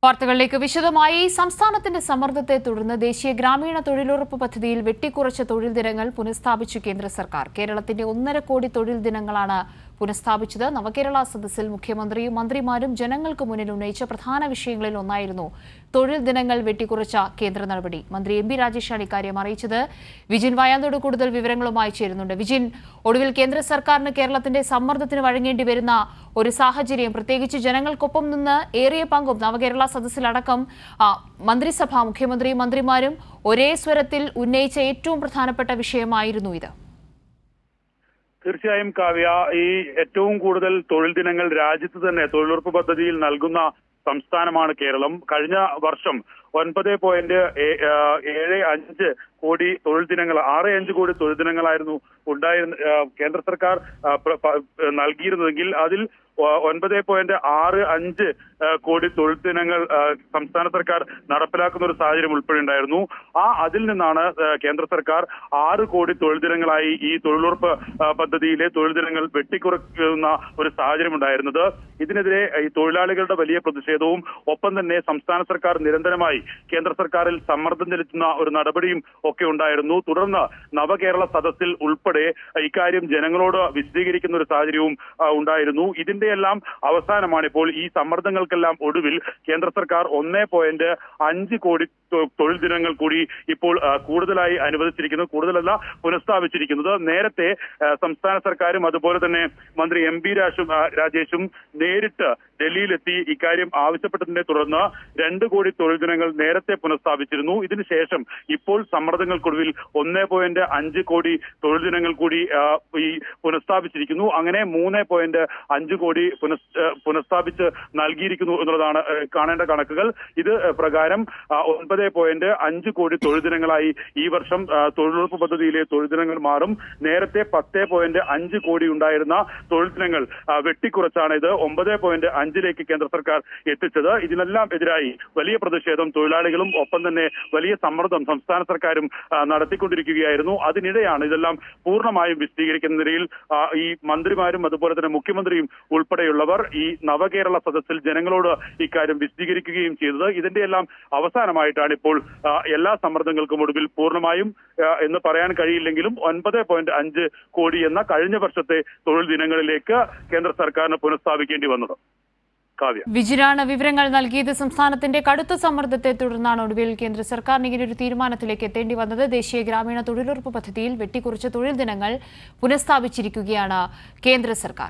വാർത്തകളിലേക്ക് വിശദമായി. സംസ്ഥാനത്തിന്റെ സമ്മർദ്ദത്തെ തുടർന്ന് ദേശീയ ഗ്രാമീണ തൊഴിലുറപ്പ് പദ്ധതിയിൽ വെട്ടിക്കുറച്ച തൊഴിൽ ദിനങ്ങൾ പുനഃസ്ഥാപിച്ചു കേന്ദ്ര സർക്കാർ. കേരളത്തിന്റെ 1.5 കോടി തൊഴിൽ ദിനങ്ങളാണ് പുനഃസ്ഥാപിച്ചത്. നവകേരള സദസ്സിൽ മുഖ്യമന്ത്രിയും മന്ത്രിമാരും ജനങ്ങൾക്ക് മുന്നിൽ ഉന്നയിച്ച പ്രധാന വിഷയങ്ങളിൽ ഒന്നായിരുന്നു തൊഴിൽ ദിനങ്ങൾ വെട്ടിക്കുറച്ച കേന്ദ്ര നടപടി. മന്ത്രി എം. രാജേഷാണ് ഇക്കാര്യം അറിയിച്ചത്. വിജിൻ വായാന്തോട് കൂടുതൽ വിവരങ്ങളുമായി ചേരുന്നുണ്ട്. വിജിൻ, ഒടുവിൽ കേന്ദ്ര സർക്കാരിന് കേരളത്തിന്റെ സമ്മർദ്ദത്തിന് വഴങ്ങേണ്ടി വരുന്ന ഒരു സാഹചര്യം, പ്രത്യേകിച്ച് ജനങ്ങൾക്കൊപ്പം നിന്ന് ഏറിയ പങ്കും നവകേരള സദസ്സിലടക്കം മന്ത്രിസഭ, മുഖ്യമന്ത്രിയും മന്ത്രിമാരും ഒരേ സ്വരത്തിൽ ഉന്നയിച്ച ഏറ്റവും പ്രധാനപ്പെട്ട വിഷയമായിരുന്നു ഇത്. തീർച്ചയായും കാവ്യ, ഈ ഏറ്റവും കൂടുതൽ തൊഴിൽ ദിനങ്ങൾ രാജ്യത്ത് തന്നെ തൊഴിലുറപ്പ് പദ്ധതിയിൽ നൽകുന്ന സംസ്ഥാനമാണ് കേരളം. കഴിഞ്ഞ വർഷം 9.75 കോടി തൊഴിൽ ദിനങ്ങൾ, 6.5 കോടി തൊഴിൽ ദിനങ്ങളായിരുന്നു കേന്ദ്ര സർക്കാർ നൽകിയിരുന്നതെങ്കിൽ അതിൽ 9.65 കോടി തൊഴിൽ ദിനങ്ങൾ സംസ്ഥാന സർക്കാർ നടപ്പിലാക്കുന്ന ഒരു സാഹചര്യം ഉൾപ്പെടെ ഉണ്ടായിരുന്നു. അതിൽ നിന്നാണ് കേന്ദ്ര സർക്കാർ 6 കോടി തൊഴിൽ ദിനങ്ങളായി ഈ തൊഴിലുറപ്പ് പദ്ധതിയിലെ തൊഴിൽ ദിനങ്ങൾ വെട്ടിക്കുറയ്ക്കുന്ന ഒരു സാഹചര്യം ഉണ്ടായിരുന്നത്. ഇതിനെതിരെ ഈ തൊഴിലാളികളുടെ വലിയ പ്രതിഷേധവും ഒപ്പം തന്നെ സംസ്ഥാന സർക്കാർ നിരന്തരമായി കേന്ദ്ര സർക്കാരിൽ സമ്മർദ്ദം ചെലുത്തുന്ന ഒരു നടപടിയും ഒക്കെ ഉണ്ടായിരുന്നു. തുടർന്ന് നവകേരള സദസ്സിൽ ഉൾപ്പെടെ ഇക്കാര്യം ജനങ്ങളോട് വിശദീകരിക്കുന്ന ഒരു സാഹചര്യവും ഉണ്ടായിരുന്നു. ഇതിന്റെയെല്ലാം അവസാനമാണ് ഇപ്പോൾ ഈ സമ്മർദ്ദങ്ങൾക്കെല്ലാം ഒടുവിൽ കേന്ദ്ര സർക്കാർ 1.5 കോടി തൊഴിൽ ദിനങ്ങൾ കൂടി ഇപ്പോൾ കൂടുതലായി അനുവദിച്ചിരിക്കുന്നത്, കൂടുതലല്ല പുനഃസ്ഥാപിച്ചിരിക്കുന്നത്. നേരത്തെ സംസ്ഥാന സർക്കാരും അതുപോലെ തന്നെ മന്ത്രി എം. രാജേഷും നേരിട്ട് ഡൽഹിയിലെത്തി ഇക്കാര്യം ആവശ്യപ്പെട്ടതിനെ തുടർന്ന് 2 കോടി തൊഴിൽ ദിനങ്ങൾ നേരത്തെ പുനഃസ്ഥാപിച്ചിരുന്നു. ഇതിനുശേഷം ഇപ്പോൾ സമ്മർദ്ദങ്ങൾക്കൊടുവിൽ 1.5 കോടി തൊഴിൽ ദിനങ്ങൾ കൂടി ഈ പുനഃസ്ഥാപിച്ചിരിക്കുന്നു. അങ്ങനെ 3.5 കോടി പുനഃസ്ഥാപിച്ച് നൽകിയിരിക്കുന്നു എന്നുള്ളതാണ് കാണേണ്ട കണക്കുകൾ. ഇത് പ്രകാരം 9.5 കോടി തൊഴിൽ ദിനങ്ങളായി ഈ വർഷം തൊഴിലുറപ്പ് പദ്ധതിയിലെ തൊഴിൽ ദിനങ്ങൾ മാറും. നേരത്തെ 10.5 കോടി ഉണ്ടായിരുന്ന തൊഴിൽ ദിനങ്ങൾ വെട്ടിക്കുറച്ചാണ് ഇത് 9.5 കേന്ദ്ര സർക്കാർ എത്തിച്ചത്. ഇതിനെല്ലാം എതിരായി വലിയ പ്രതിഷേധം തൊഴിലാളികളും ഒപ്പം തന്നെ വലിയ സമ്മർദ്ദം സംസ്ഥാന സർക്കാരും നടത്തിക്കൊണ്ടിരിക്കുകയായിരുന്നു. അതിനിടെയാണ് ഇതെല്ലാം പൂർണ്ണമായും വിശദീകരിക്കുന്ന നിലയിൽ ഈ മന്ത്രിമാരും അതുപോലെ തന്നെ മുഖ്യമന്ത്രിയും ഉൾപ്പെടെയുള്ളവർ ഈ നവകേരള സദസ്സിൽ ജനങ്ങളോട് ഇക്കാര്യം വിശദീകരിക്കുകയും ചെയ്തത്. ഇതിന്റെ എല്ലാം അവസാനമായിട്ടാണ് ഇപ്പോൾ എല്ലാ സമ്മർദ്ദങ്ങൾക്കും ഒടുവിൽ പൂർണ്ണമായും എന്ന് പറയാൻ കഴിയില്ലെങ്കിലും 9.5 കോടി എന്ന കഴിഞ്ഞ വർഷത്തെ തൊഴിൽ ദിനങ്ങളിലേക്ക് കേന്ദ്ര സർക്കാരിന് പുനഃസ്ഥാപിക്കേണ്ടി വന്നത്. വിജിനാണ് വിവരങ്ങൾ നൽകിയത്. സംസ്ഥാനത്തിന്റെ കടുത്ത സമ്മർദ്ദത്തെ തുടർന്നാണ് ഒടുവിൽ കേന്ദ്ര സർക്കാരിന് ഇങ്ങനെ ഒരു തീരുമാനത്തിലേക്ക് എത്തേണ്ടി വന്നത്. ദേശീയ ഗ്രാമീണ തൊഴിലുറപ്പ് പദ്ധതിയിൽ വെട്ടിക്കുറച്ച തൊഴിൽ ദിനങ്ങൾ പുനഃസ്ഥാപിച്ചിരിക്കുകയാണ് കേന്ദ്ര സർക്കാർ.